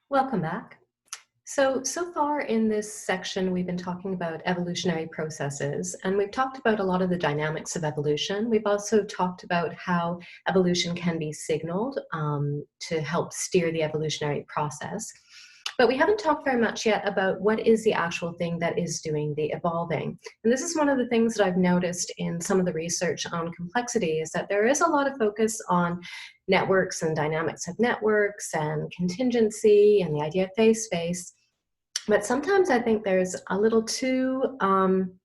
Welcome back. So far in this section, we've been talking about evolutionary processes, and we've talked about a lot of the dynamics of evolution. We've also talked about how evolution can be signaled to help steer the evolutionary process. But we haven't talked very much yet about what is the actual thing that is doing the evolving. And this is one of the things that I've noticed in some of the research on complexity is that there is a lot of focus on networks and dynamics of networks and contingency and the idea of phase space. But sometimes I think there's a little too,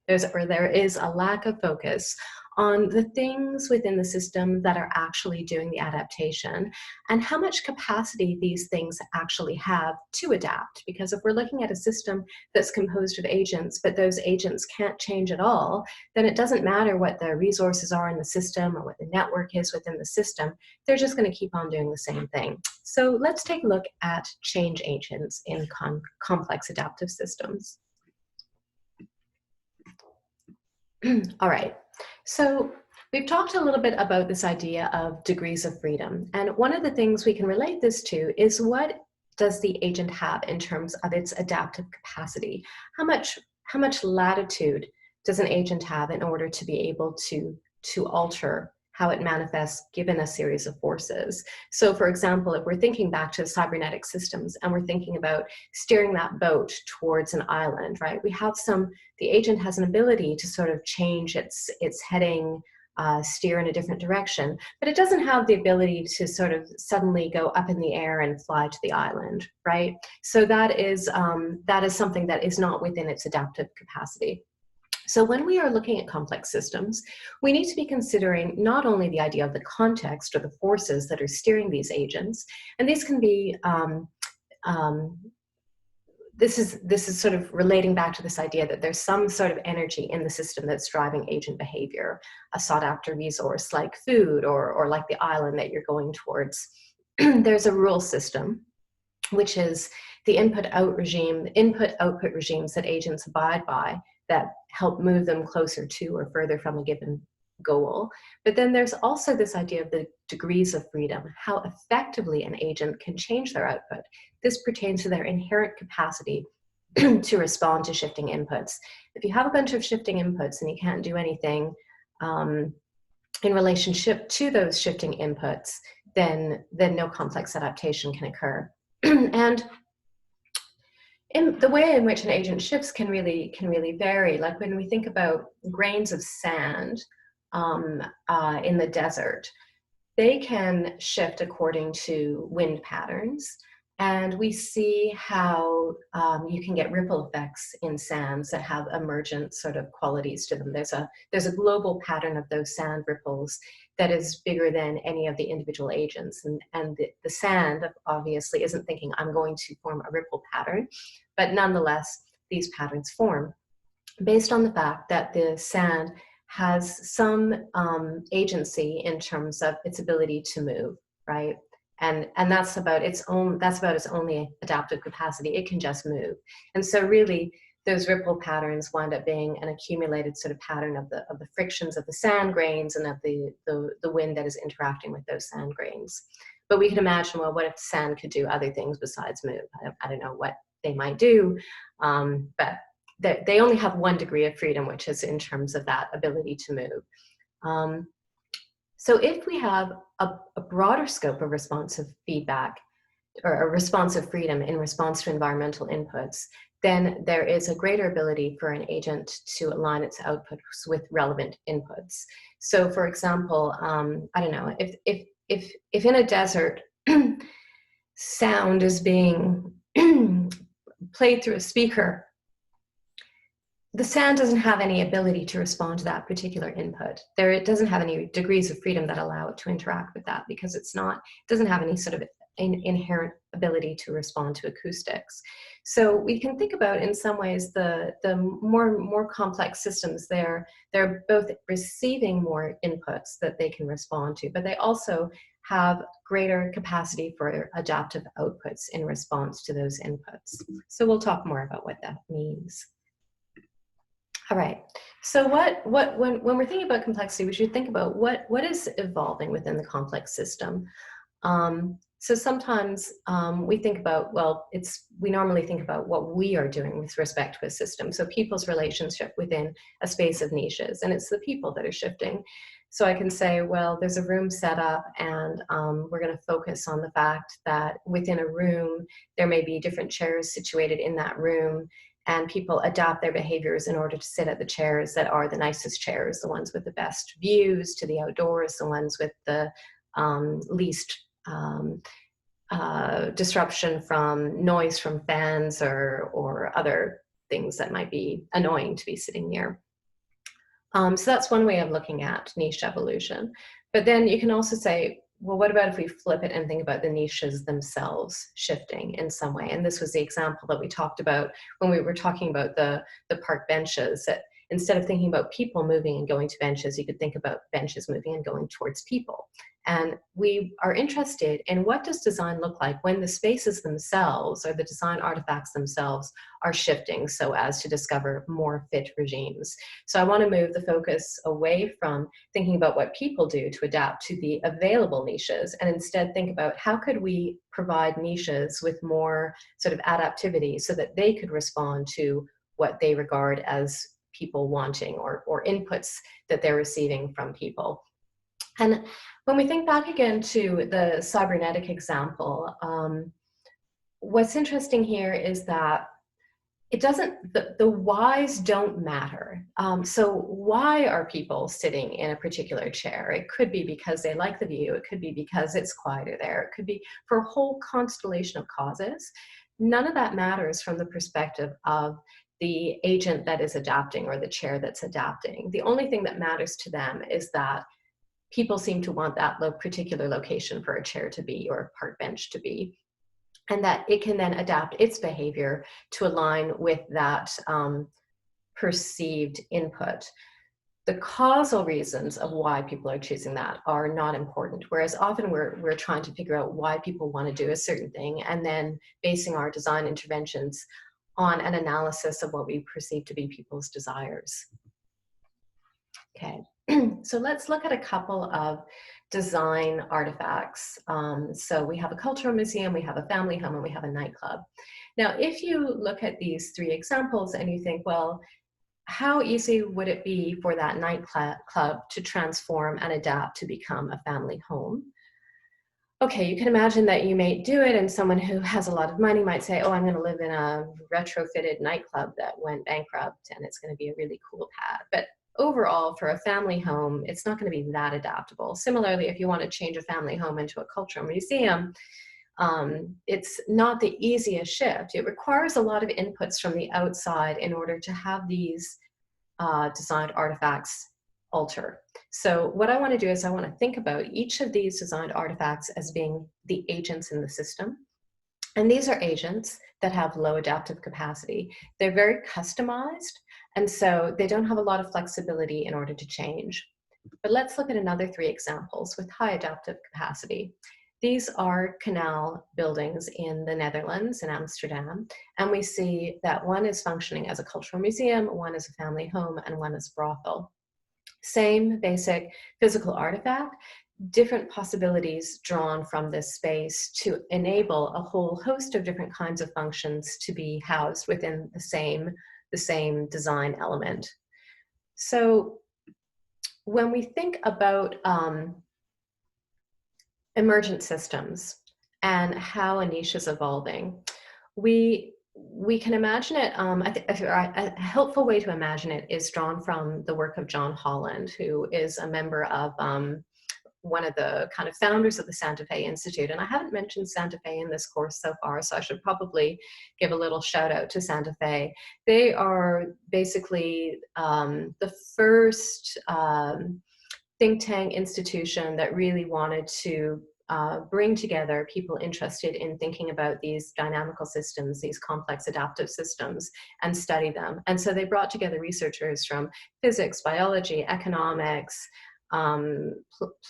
there is a lack of focus on the things within the system that are actually doing the adaptation and how much capacity these things actually have to adapt. Because if we're looking at a system that's composed of agents, but those agents can't change at all, then it doesn't matter what the resources are in the system or what the network is within the system, they're just going to keep on doing the same thing. So let's take a look at change agents in complex adaptive systems. All right, so we've talked a little bit about this idea of degrees of freedom. And one of the things we can relate this to is what does the agent have in terms of its adaptive capacity? How much latitude does an agent have in order to be able to alter how it manifests given a series of forces? So for example, if we're thinking back to cybernetic systems and we're thinking about steering that boat towards an island, right? The agent has an ability to sort of change its heading, steer in a different direction, but it doesn't have the ability to sort of suddenly go up in the air and fly to the island, right? So that is something that is not within its adaptive capacity. So when we are looking at complex systems, we need to be considering not only the idea of the context or the forces that are steering these agents, and these can be, this is sort of relating back to this idea that there's some sort of energy in the system that's driving agent behavior, a sought after resource like food or like the island that you're going towards. There's a rule system, which is the input-output regimes that agents abide by that help move them closer to or further from a given goal. But then there's also this idea of the degrees of freedom, how effectively an agent can change their output. This pertains to their inherent capacity to respond to shifting inputs. If you have a bunch of shifting inputs and you can't do anything in relationship to those shifting inputs, then no complex adaptation can occur. And in the way in which an agent shifts can really vary. Like when we think about grains of sand in the desert, they can shift according to wind patterns. And we see how you can get ripple effects in sands that have emergent sort of qualities to them. There's a global pattern of those sand ripples that is bigger than any of the individual agents. And the sand obviously isn't thinking, I'm going to form a ripple pattern, but nonetheless, these patterns form based on the fact that the sand has some agency in terms of its ability to move, right? And that's about its only adaptive capacity. It can just move. And so really, those ripple patterns wind up being an accumulated sort of pattern of the frictions of the sand grains and of the wind that is interacting with those sand grains. But we can imagine, well, what if sand could do other things besides move? I don't know what they might do, but they only have one degree of freedom, which is in terms of that ability to move. So if we have a broader scope of responsive feedback or a responsive freedom in response to environmental inputs, then there is a greater ability for an agent to align its outputs with relevant inputs. So for example, I don't know, if in a desert, sound is being played through a speaker, the sand doesn't have any ability to respond to that particular input. It doesn't have any degrees of freedom that allow it to interact with that because it doesn't have any sort of inherent ability to respond to acoustics. So we can think about, in some ways, the more complex systems, they're both receiving more inputs that they can respond to, but they also have greater capacity for adaptive outputs in response to those inputs. So we'll talk more about what that means. All right, so when we're thinking about complexity, we should think about what is evolving within the complex system. So sometimes we think about, well, we normally think about what we are doing with respect to a system. So people's relationship within a space of niches, and it's the people that are shifting. So I can say, well, there's a room set up, and we're going to focus on the fact that within a room, there may be different chairs situated in that room, and people adapt their behaviors in order to sit at the chairs that are the nicest chairs, the ones with the best views to the outdoors, the ones with the least disruption from noise from fans or other things that might be annoying to be sitting near. So that's one way of looking at niche evolution. But then you can also say, well, what about if we flip it and think about the niches themselves shifting in some way? And this was the example that we talked about when we were talking about the park benches, that instead of thinking about people moving and going to benches, you could think about benches moving and going towards people. And we are interested in, what does design look like when the spaces themselves or the design artifacts themselves are shifting so as to discover more fit regimes. So I want to move the focus away from thinking about what people do to adapt to the available niches, and instead think about how could we provide niches with more sort of adaptivity so that they could respond to what they regard as people wanting, or inputs that they're receiving from people. And when we think back again to the cybernetic example, what's interesting here is that it doesn't, the whys don't matter. So why are people sitting in a particular chair? It could be because they like the view. It could be because it's quieter there. It could be for a whole constellation of causes. None of that matters from the perspective of the agent that is adapting or the chair that's adapting. The only thing that matters to them is that people seem to want that particular location for a chair to be, or a park bench to be, and that it can then adapt its behavior to align with that perceived input. The causal reasons of why people are choosing that are not important, whereas often we're trying to figure out why people want to do a certain thing, and then basing our design interventions on an analysis of what we perceive to be people's desires. Okay. So let's look at a couple of design artifacts. So we have a cultural museum, we have a family home, and we have a nightclub. Now, if you look at these three examples and you think, well, how easy would it be for that nightclub to transform and adapt to become a family home? Okay, you can imagine that you may do it, and someone who has a lot of money might say, oh, I'm going to live in a retrofitted nightclub that went bankrupt, and it's going to be a really cool pad. But overall, for a family home, it's not going to be that adaptable. Similarly, if you want to change a family home into a cultural museum, it's not the easiest shift. It requires a lot of inputs from the outside in order to have these designed artifacts alter. So what I want to do is I want to think about each of these designed artifacts as being the agents in the system. And these are agents that have low adaptive capacity. They're very customized, and so they don't have a lot of flexibility in order to change. But let's look at another three examples with high adaptive capacity. These are canal buildings in the Netherlands, in Amsterdam, and we see that one is functioning as a cultural museum, one is a family home, and one is a brothel. Same basic physical artifact, different possibilities drawn from this space to enable a whole host of different kinds of functions to be housed within the same design element. So when we think about emergent systems and how a niche is evolving, we can imagine it, a helpful way to imagine it is drawn from the work of John Holland, who is a member of one of the kind of founders of the Santa Fe Institute. And I haven't mentioned Santa Fe in this course so far, so I should probably give a little shout out to Santa Fe. They are basically the first think tank institution that really wanted to bring together people interested in thinking about these dynamical systems, these complex adaptive systems, and study them. And so they brought together researchers from physics, biology, economics,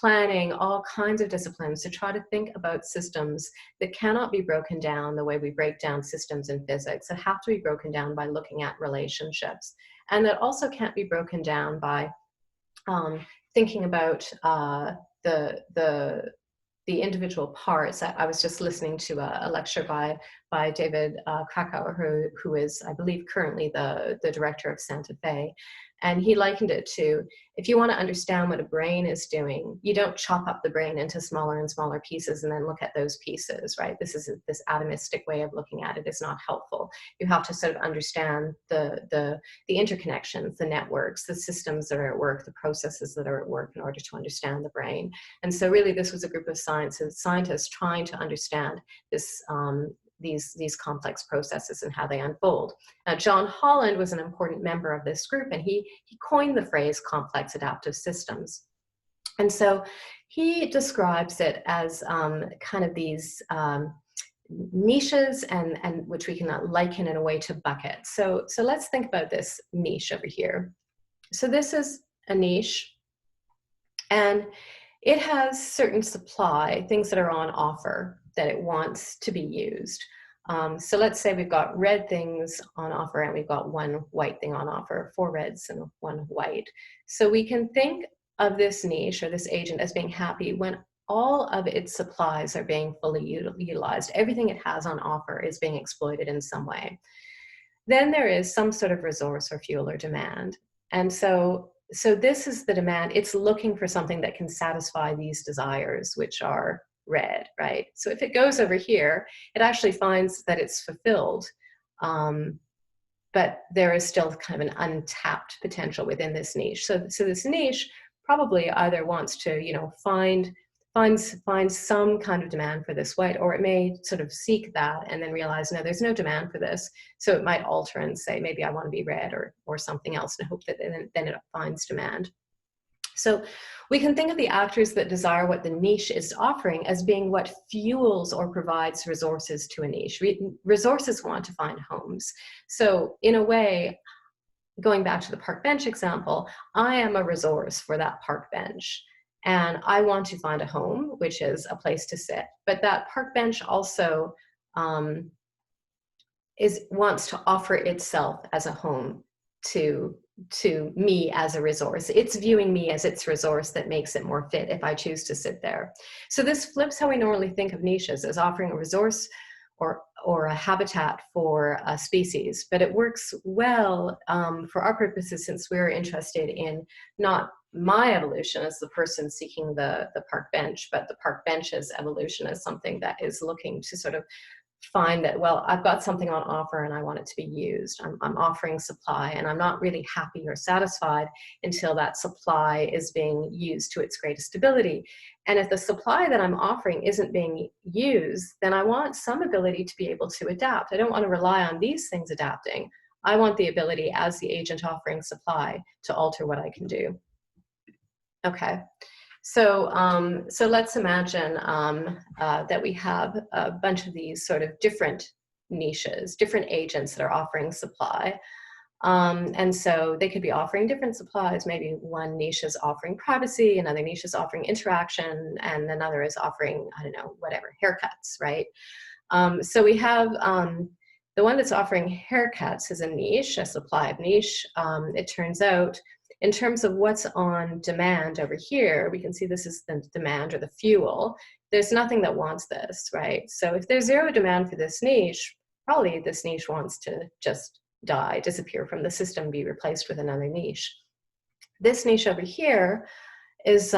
planning, all kinds of disciplines to try to think about systems that cannot be broken down the way we break down systems in physics, that have to be broken down by looking at relationships, and that also can't be broken down by thinking about the the individual parts. I was just listening to a lecture by David Krakauer, who is, I believe, currently the director of Santa Fe. And he likened it to, if you want to understand what a brain is doing, you don't chop up the brain into smaller and smaller pieces and then look at those pieces, right? This atomistic way of looking at it is not helpful. You have to sort of understand the interconnections, the networks, the systems that are at work, the processes that are at work in order to understand the brain. And so really this was a group of scientists trying to understand this, these complex processes and how they unfold. Now, John Holland was an important member of this group, and he coined the phrase complex adaptive systems. And so he describes it as kind of these niches, and which we can liken in a way to buckets. So let's think about this niche over here. So this is a niche, and it has certain supply, things that are on offer that it wants to be used. So let's say we've got red things on offer and we've got one white thing on offer, 4 reds and 1 white. So we can think of this niche or this agent as being happy when all of its supplies are being fully utilized. Everything it has on offer is being exploited in some way. Then there is some sort of resource or fuel or demand. And so this is the demand. It's looking for something that can satisfy these desires, which are red, right? So if it goes over here, it actually finds that it's fulfilled, but there is still kind of an untapped potential within this niche. So this niche probably either wants to, you know, find some kind of demand for this white, or it may sort of seek that and then realize, no, there's no demand for this. So it might alter and say, maybe I want to be red or something else, and hope that then it finds demand. So we can think of the actors that desire what the niche is offering as being what fuels or provides resources to a niche. Resources want to find homes. So in a way, going back to the park bench example, I am a resource for that park bench. And I want to find a home, which is a place to sit. But that park bench also wants to offer itself as a home to me as a resource. It's viewing me as its resource that makes it more fit if I choose to sit there. So this flips how we normally think of niches, as offering a resource or a habitat for a species. But it works well for our purposes, since we're interested in not my evolution as the person seeking the park bench, but the park bench's evolution as something that is looking to sort of find that, well, I've got something on offer and I want it to be used. I'm offering supply, and I'm not really happy or satisfied until that supply is being used to its greatest ability. And if the supply that I'm offering isn't being used, then I want some ability to be able to adapt. I don't want to rely on these things adapting. I want the ability, as the agent offering supply, to alter what I can do. Okay. So let's imagine that we have a bunch of these sort of different niches, different agents that are offering supply. And so they could be offering different supplies. Maybe one niche is offering privacy, another niche is offering interaction, and another is offering, I don't know, whatever, haircuts, right? So we have the one that's offering haircuts is a niche, a supply of niche. It turns out, in terms of what's on demand over here, we can see this is the demand or the fuel. There's nothing that wants this, right? So if there's zero demand for this niche, probably this niche wants to just die, disappear from the system, be replaced with another niche. This niche over here is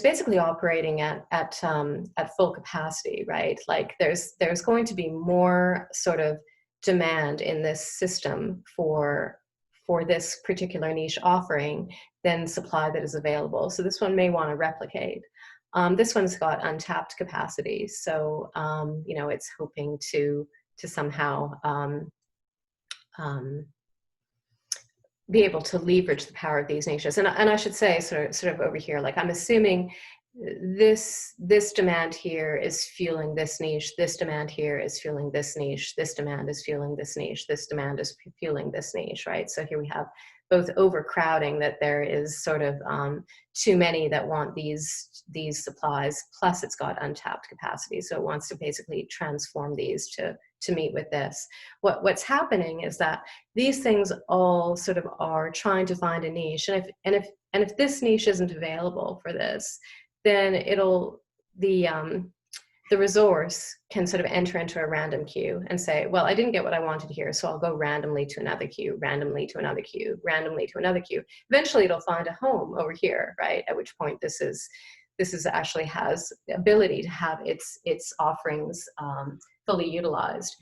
basically operating at full capacity, right? Like there's going to be more sort of demand in this system for this particular niche offering than supply that is available. So this one may want to replicate. This one's got untapped capacity, so you know, it's hoping to somehow be able to leverage the power of these niches. And I should say, sort of over here, like I'm assuming this demand here is fueling this niche, this demand here is fueling this niche, this demand is fueling this niche, this demand is fueling this niche, right? So here we have both overcrowding, that there is sort of too many that want these supplies, plus it's got untapped capacity. So it wants to basically transform these to meet with this. What's happening is that these things all sort of are trying to find a niche, and if this niche isn't available for this, then it'll the resource can sort of enter into a random queue and say, well, I didn't get what I wanted here, so I'll go randomly to another queue, randomly to another queue, randomly to another queue. Eventually it'll find a home over here, right? At which point this is actually has the ability to have its offerings fully utilized.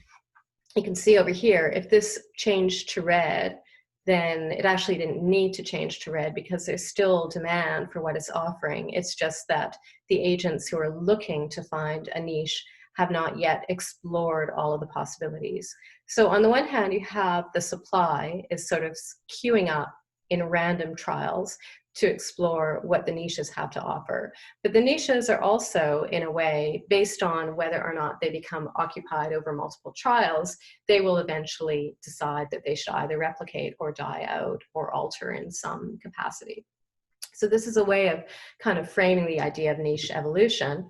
You can see over here, if this changed to red, then it actually didn't need to change to red because there's still demand for what it's offering. It's just that the agents who are looking to find a niche have not yet explored all of the possibilities. So on the one hand, you have the supply is sort of queuing up in random trials to explore what the niches have to offer. But the niches are also, in a way, based on whether or not they become occupied over multiple trials, they will eventually decide that they should either replicate or die out or alter in some capacity. So this is a way of kind of framing the idea of niche evolution.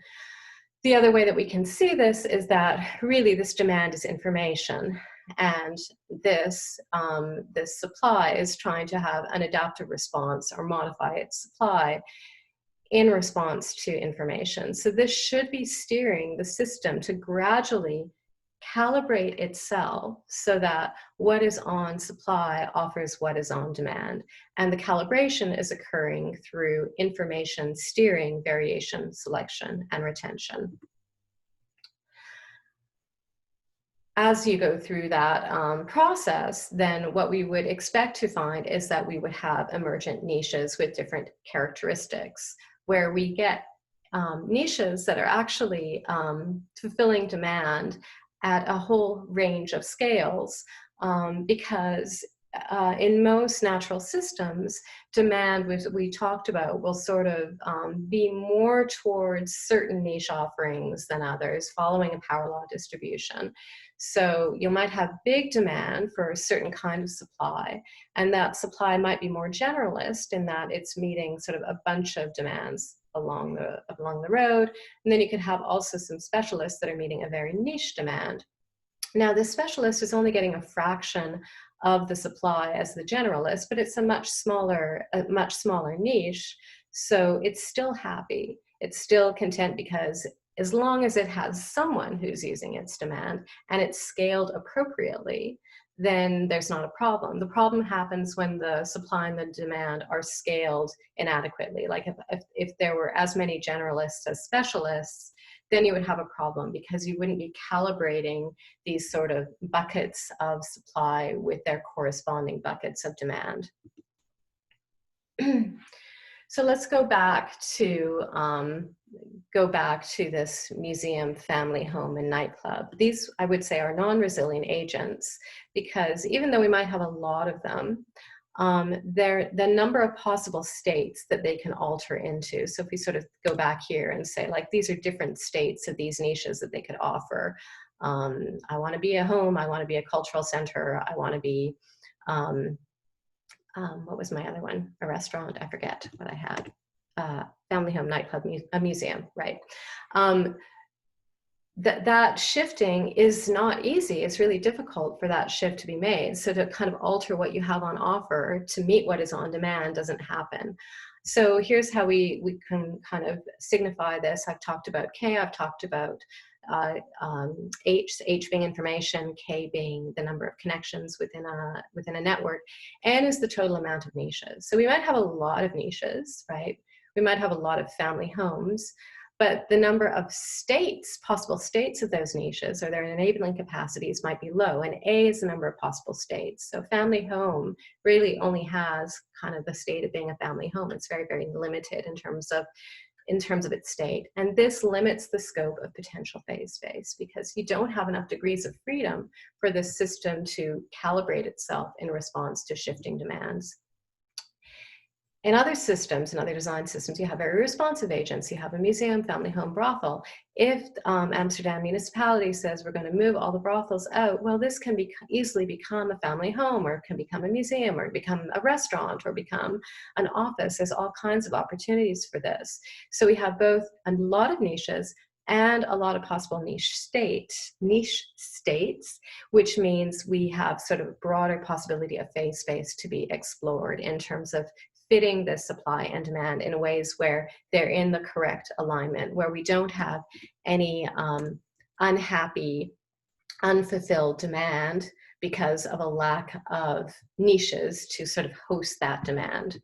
The other way that we can see this is that really this demand is information, and this supply is trying to have an adaptive response or modify its supply in response to information. So this should be steering the system to gradually calibrate itself so that what is on supply offers what is on demand. And the calibration is occurring through information steering, variation, selection, and retention. As you go through that process, then what we would expect to find is that we would have emergent niches with different characteristics, where we get niches that are actually fulfilling demand at a whole range of scales, because in most natural systems, demand, which we talked about, will sort of be more towards certain niche offerings than others, following a power law distribution. So you might have big demand for a certain kind of supply, and that supply might be more generalist in that it's meeting sort of a bunch of demands along the road. And then you could have also some specialists that are meeting a very niche demand. Now, the specialist is only getting a fraction of the supply as the generalist, but it's a much smaller niche. So it's still happy. It's still content because as long as it has someone who's using its demand and it's scaled appropriately, then there's not a problem. The problem happens when the supply and the demand are scaled inadequately. Like if there were as many generalists as specialists, then you would have a problem because you wouldn't be calibrating these sort of buckets of supply with their corresponding buckets of demand. So let's go back to this museum, family home, and nightclub. These, I would say, are non-resilient agents because even though we might have a lot of them, the number of possible states that they can alter into. So if we sort of go back here and say, like, these are different states of these niches that they could offer. I want to be a home. I want to be a cultural center. I want to be what was my other one? A restaurant. I forget what I had. Family home, nightclub, a museum, right? That shifting is not easy. It's really difficult for that shift to be made. So to kind of alter what you have on offer to meet what is on demand doesn't happen. So here's how we can kind of signify this. I've talked about K, I've talked about H being information, K being the number of connections within a network, N is the total amount of niches. So we might have a lot of niches, right? We might have a lot of family homes, but the number of states, possible states of those niches or their enabling capacities might be low, and A is the number of possible states. So family home really only has kind of the state of being a family home. It's very, very limited in terms of its state. And this limits the scope of potential phase space because you don't have enough degrees of freedom for the system to calibrate itself in response to shifting demands. In other systems, in other design systems, you have very responsive agents. You have a museum, family home, brothel. If Amsterdam municipality says we're going to move all the brothels out, well, this can easily become a family home, or it can become a museum, or become a restaurant, or become an office. There's all kinds of opportunities for this. So we have both a lot of niches and a lot of possible niche states, which means we have sort of broader possibility of phase space to be explored in terms of fitting the supply and demand in ways where they're in the correct alignment, where we don't have any unhappy, unfulfilled demand because of a lack of niches to sort of host that demand.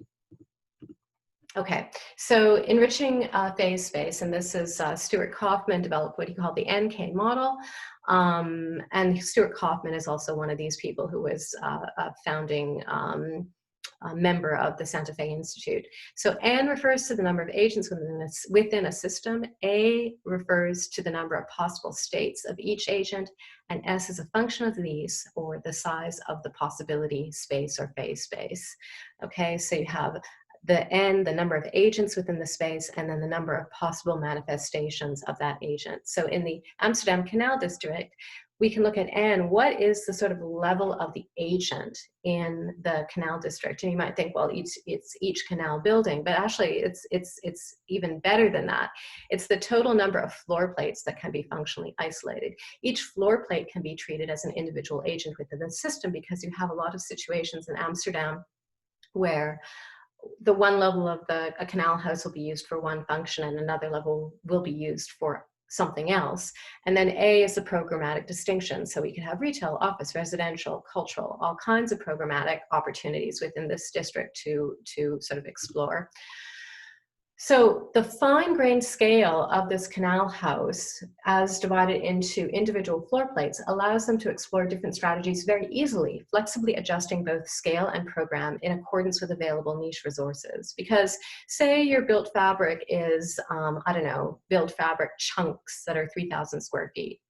Okay, so enriching phase space, and this is Stuart Kauffman developed what he called the NK model. And Stuart Kauffman is also one of these people who was a founding member of the Santa Fe Institute. So N refers to the number of agents within a system, A refers to the number of possible states of each agent, and S is a function of these, or the size of the possibility space or phase space. Okay, so you have the N, the number of agents within the space, and then the number of possible manifestations of that agent. So in the Amsterdam Canal District, we can look at N, what is the sort of level of the agent in the canal district? And you might think, well, it's each canal building, but actually it's even better than that. It's the total number of floor plates that can be functionally isolated. Each floor plate can be treated as an individual agent within the system, because you have a lot of situations in Amsterdam where the one level of a canal house will be used for one function and another level will be used for something else. And then A is the programmatic distinction. So we could have retail, office, residential, cultural, all kinds of programmatic opportunities within this district to sort of explore. So the fine-grained scale of this canal house, as divided into individual floor plates, allows them to explore different strategies very easily, flexibly adjusting both scale and program in accordance with available niche resources. Because say your built fabric is, I don't know, built fabric chunks that are 3,000 square feet.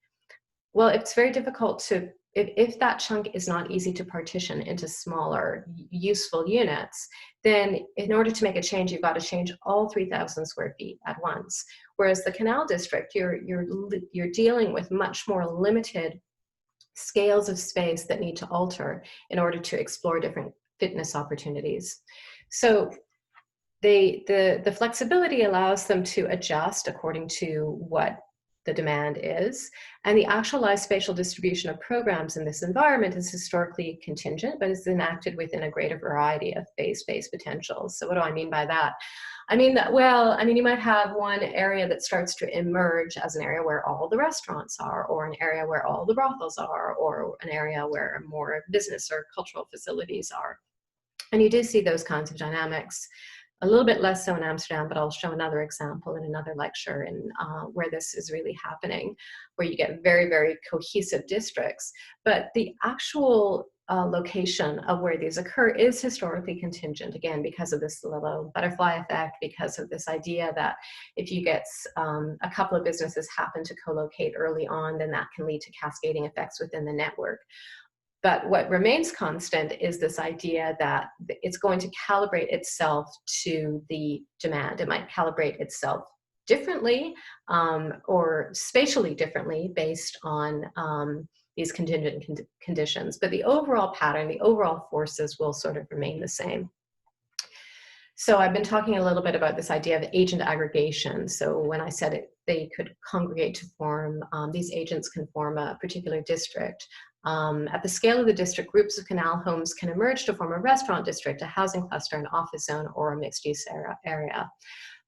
Well, it's very difficult to, if that chunk is not easy to partition into smaller, useful units, then in order to make a change, you've got to change all 3,000 square feet at once. Whereas the canal district, you're dealing with much more limited scales of space that need to alter in order to explore different fitness opportunities. So the flexibility allows them to adjust according to what the demand is, and the actualized spatial distribution of programs in this environment is historically contingent, but is enacted within a greater variety of phase space potentials. So what do I mean by that? I mean that, well, I mean, you might have one area that starts to emerge as an area where all the restaurants are, or an area where all the brothels are, or an area where more business or cultural facilities are. And you do see those kinds of dynamics. A little bit less so in Amsterdam, but I'll show another example in another lecture in, where this is really happening, where you get very, very cohesive districts. But the actual location of where these occur is historically contingent, again, because of this little butterfly effect, because of this idea that if you get a couple of businesses happen to co-locate early on, then that can lead to cascading effects within the network. But what remains constant is this idea that it's going to calibrate itself to the demand. It might calibrate itself differently or spatially differently based on these contingent conditions. But the overall pattern, the overall forces will sort of remain the same. So I've been talking a little bit about this idea of agent aggregation. So when I said they could congregate to form, these agents can form a particular district. At the scale of the district, groups of canal homes can emerge to form a restaurant district, a housing cluster, an office zone, or a mixed-use area.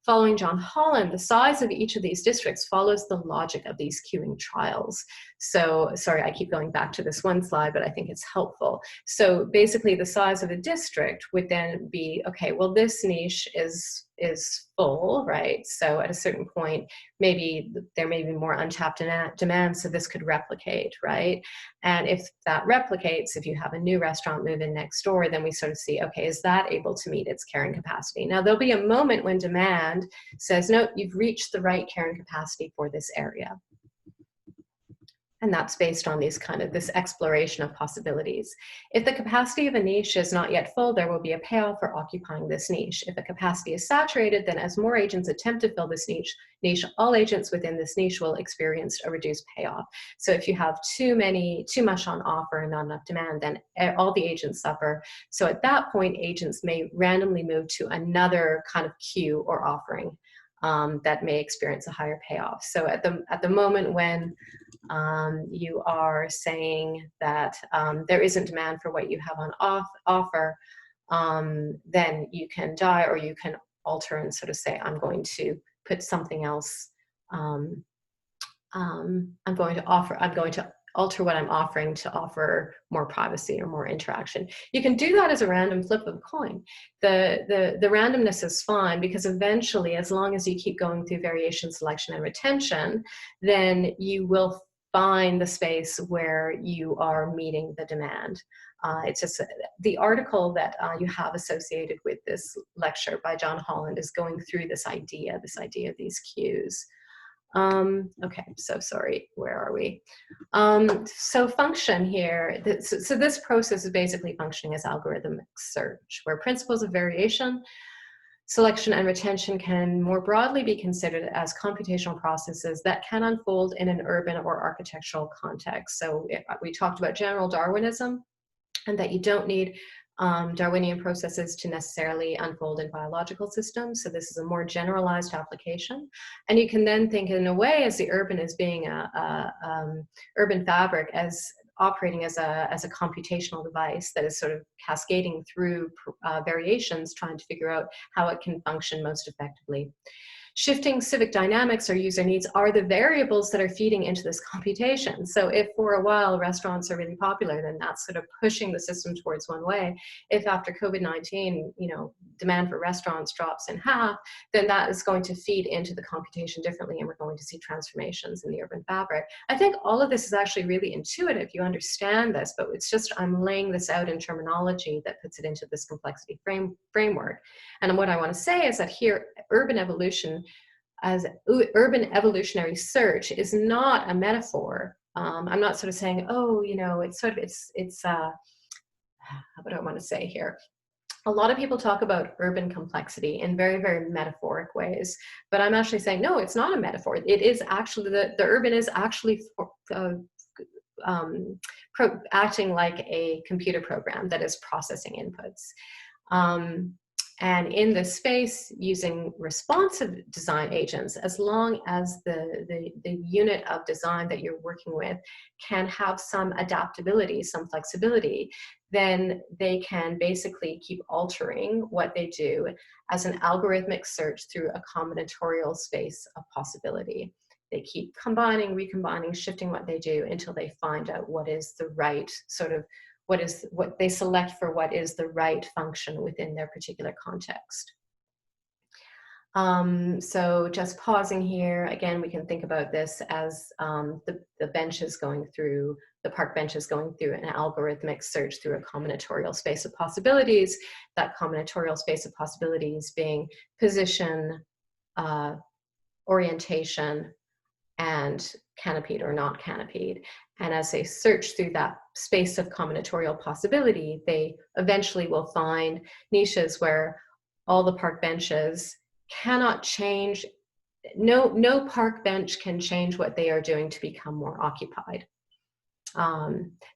Following John Holland, the size of each of these districts follows the logic of these queuing trials. So, sorry, I keep going back to this one slide, but I think it's helpful. So basically the size of a district would then be, okay, well, this niche is full, right? So at a certain point, maybe there may be more untapped demand, so this could replicate, right? And if that replicates, if you have a new restaurant move in next door, then we sort of see, okay, is that able to meet its carrying capacity? Now, there'll be a moment when demand says, no, you've reached the right carrying capacity for this area. And that's based on this exploration of possibilities. If the capacity of a niche is not yet full, there will be a payoff for occupying this niche. If the capacity is saturated, then as more agents attempt to fill this niche, all agents within this niche will experience a reduced payoff. So if you have too much on offer and not enough demand, then all the agents suffer. So at that point, agents may randomly move to another kind of queue or offering that may experience a higher payoff. So at the moment when you are saying that there isn't demand for what you have on offer, then you can die, or you can alter and sort of say, I'm going to put something else. I'm going to alter what I'm offering to offer more privacy or more interaction. You can do that as a random flip of a coin. The randomness is fine, because eventually, as long as you keep going through variation, selection, and retention, then you will find the space where you are meeting the demand. It's just the article that you have associated with this lecture by John Holland is going through this idea of these cues. Okay, so sorry, where are we? So function here, so this process is basically functioning as algorithmic search, where principles of variation, selection, and retention can more broadly be considered as computational processes that can unfold in an urban or architectural context. So we talked about general Darwinism, and that you don't need Darwinian processes to necessarily unfold in biological systems. So this is a more generalized application. And you can then think in a way as the urban as being urban fabric as operating as a computational device that is sort of cascading through variations, trying to figure out how it can function most effectively. Shifting civic dynamics or user needs are the variables that are feeding into this computation. So if for a while restaurants are really popular, then that's sort of pushing the system towards one way. If after COVID-19, demand for restaurants drops in half, then that is going to feed into the computation differently, and we're going to see transformations in the urban fabric. I think all of this is actually really intuitive. You understand this, but it's just I'm laying this out in terminology that puts it into this complexity framework. And what I want to say is that here, urban evolution as urban evolutionary search is not a metaphor. I'm not sort of saying, oh, it's sort of, what do I want to say here? A lot of people talk about urban complexity in very, very metaphoric ways, but I'm actually saying, no, it's not a metaphor. It is actually, the urban is actually acting like a computer program that is processing inputs. And in this space, using responsive design agents, as long as the unit of design that you're working with can have some adaptability, some flexibility, then they can basically keep altering what they do as an algorithmic search through a combinatorial space of possibility. They keep combining, recombining, shifting what they do until they find out what is the right sort of what they select for what is the right function within their particular context. So just pausing here, again, we can think about this as the benches going through, the park benches going through an algorithmic search through a combinatorial space of possibilities, that combinatorial space of possibilities being position, orientation, and canopied or not canopied. And as they search through that space of combinatorial possibility, they eventually will find niches where all the park benches cannot change. No park bench can change what they are doing to become more occupied.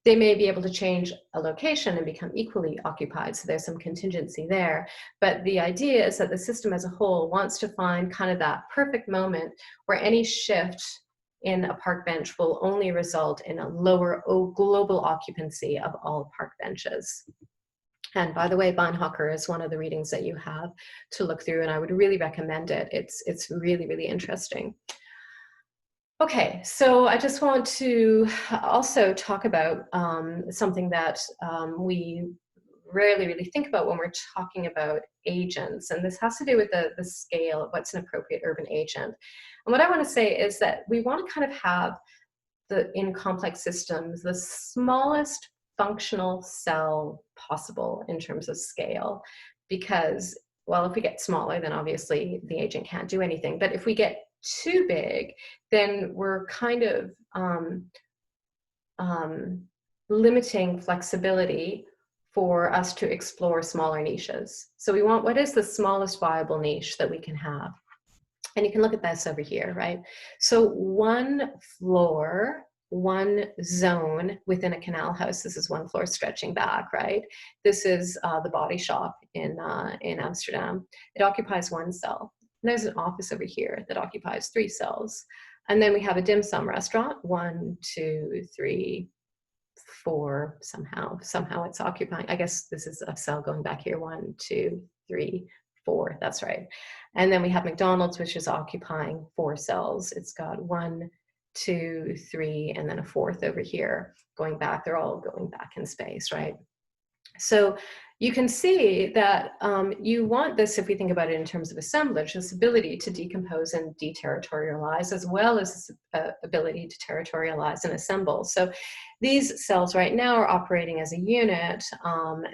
They may be able to change a location and become equally occupied, so there's some contingency there. But the idea is that the system as a whole wants to find kind of that perfect moment where any shift in a park bench will only result in a lower global occupancy of all park benches. And by the way, Beinhocker is one of the readings that you have to look through, and I would really recommend it. It's really, really interesting. Okay, so I just want to also talk about something that we rarely really think about when we're talking about agents, and this has to do with the scale of what's an appropriate urban agent. And what I want to say is that we want to kind of have in complex systems the smallest functional cell possible in terms of scale, because, well, if we get smaller, then obviously the agent can't do anything. But if we get too big, then we're kind of limiting flexibility for us to explore smaller niches. So we want, what is the smallest viable niche that we can have? And you can look at this over here, right? So one floor, one zone within a canal house. This is one floor stretching back, right? This is the Body Shop in Amsterdam. It occupies one cell. And there's an office over here that occupies 3 cells. And then we have a dim sum restaurant, 1, 2, 3, 4 somehow it's occupying. I guess this is a cell going back here, 1, 2, 3, 4, that's right. And then we have McDonald's, which is occupying 4 cells. It's got 1, 2, 3, and then a 4th over here going back. They're all going back in space, right? So you can see that you want this, if we think about it in terms of assemblage, this ability to decompose and deterritorialize, as well as this ability to territorialize and assemble. So these cells right now are operating as a unit.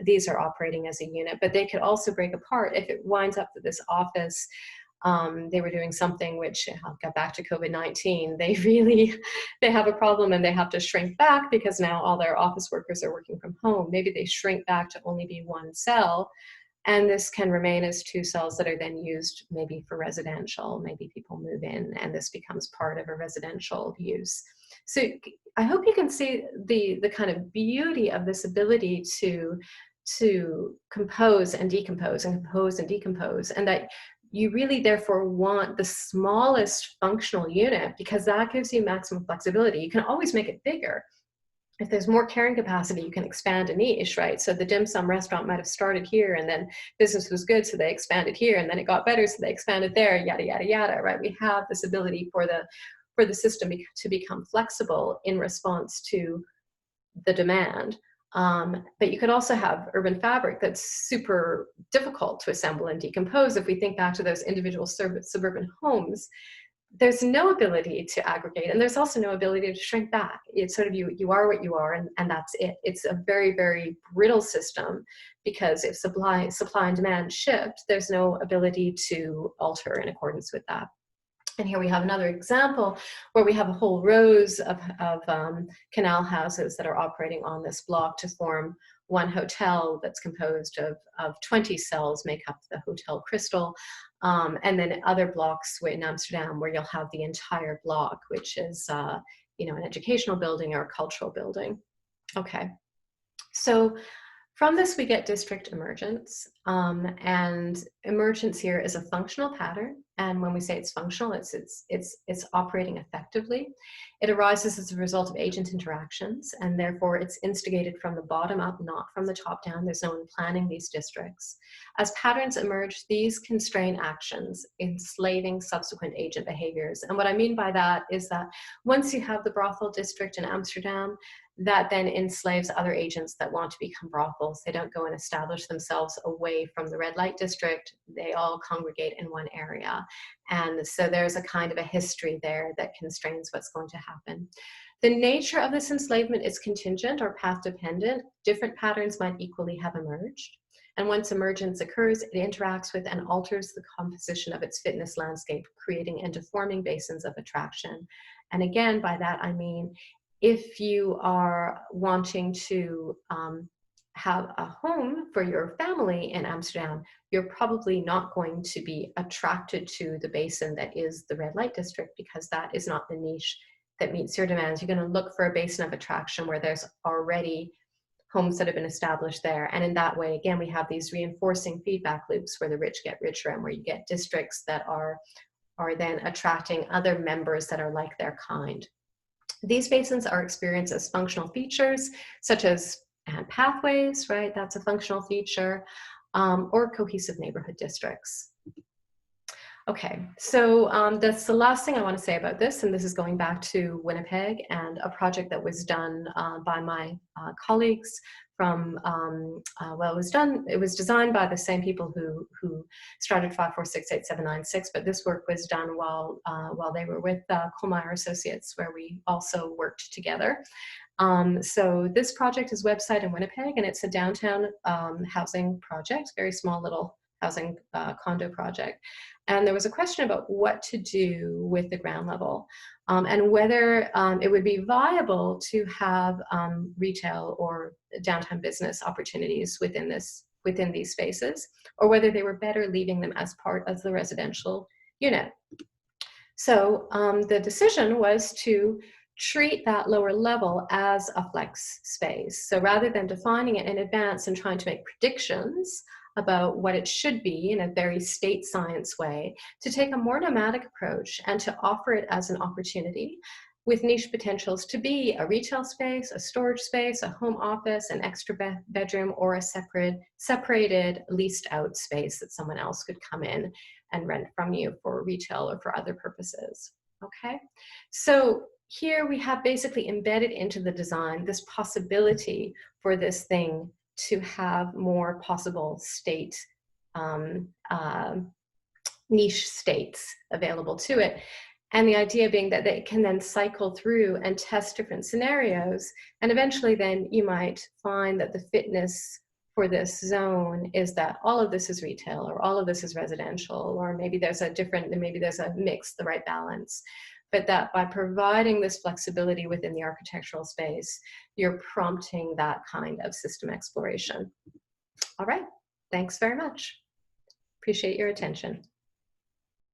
These are operating as a unit, but they could also break apart if it winds up that this office, they were doing something which, I'll get back to COVID-19, they have a problem and they have to shrink back because now all their office workers are working from home. Maybe they shrink back to only be 1 cell, and this can remain as 2 cells that are then used maybe for residential. Maybe people move in and this becomes part of a residential use. So I hope you can see the kind of beauty of this ability to compose and decompose and compose and decompose, and that you really therefore want the smallest functional unit because that gives you maximum flexibility. You can always make it bigger. If there's more carrying capacity, you can expand a niche, right? So the dim sum restaurant might have started here and then business was good, so they expanded here, and then it got better, so they expanded there, yada, yada, yada, right? We have this ability for the system to become flexible in response to the demand. But you could also have urban fabric that's super difficult to assemble and decompose. If we think back to those individual suburban homes, there's no ability to aggregate, and there's also no ability to shrink back. It's sort of you are what you are, and that's it. It's a very, very brittle system because if supply and demand shift, there's no ability to alter in accordance with that. And here we have another example where we have a whole rows of canal houses that are operating on this block to form one hotel that's composed of 20 cells make up the Hotel Crystal. And then other blocks in Amsterdam where you'll have the entire block, which is an educational building or a cultural building. Okay, so from this, we get district emergence, and emergence here is a functional pattern. And when we say it's functional, it's operating effectively. It arises as a result of agent interactions, and therefore it's instigated from the bottom up, not from the top down. There's no one planning these districts. As patterns emerge, these constrain actions, enslaving subsequent agent behaviors. And what I mean by that is that once you have the brothel district in Amsterdam, that then enslaves other agents that want to become brothels. They don't go and establish themselves away from the red light district. They all congregate in one area. And so there's a kind of a history there that constrains what's going to happen. The nature of this enslavement is contingent or path dependent. Different patterns might equally have emerged. And once emergence occurs, it interacts with and alters the composition of its fitness landscape, creating and deforming basins of attraction. And again, by that I mean, if you are wanting to have a home for your family in Amsterdam, you're probably not going to be attracted to the basin that is the red light district because that is not the niche that meets your demands. You're going to look for a basin of attraction where there's already homes that have been established there. And in that way, again, we have these reinforcing feedback loops where the rich get richer and where you get districts that are then attracting other members that are like their kind. These basins are experienced as functional features, such as pathways, right? That's a functional feature, or cohesive neighborhood districts. Okay, so that's the last thing I want to say about this, and this is going back to Winnipeg and a project that was done by my colleagues from, it was designed by the same people who started 5468796, but this work was done while they were with Kohlmeyer Associates, where we also worked together. So this project is website in Winnipeg, and it's a downtown housing project, very small little housing condo project. And there was a question about what to do with the ground level and whether it would be viable to have retail or downtown business opportunities within these spaces, or whether they were better leaving them as part of the residential unit. So the decision was to treat that lower level as a flex space. So rather than defining it in advance and trying to make predictions about what it should be in a very state science way, to take a more nomadic approach and to offer it as an opportunity with niche potentials to be a retail space, a storage space, a home office, an extra bedroom, or a separated leased out space that someone else could come in and rent from you for retail or for other purposes. Okay, so here we have basically embedded into the design this possibility for this thing to have more possible state niche states available to it. And the idea being that they can then cycle through and test different scenarios. And eventually then you might find that the fitness for this zone is that all of this is retail, or all of this is residential, or maybe there's a mix, the right balance. But that by providing this flexibility within the architectural space, you're prompting that kind of system exploration. All right, thanks very much. Appreciate your attention.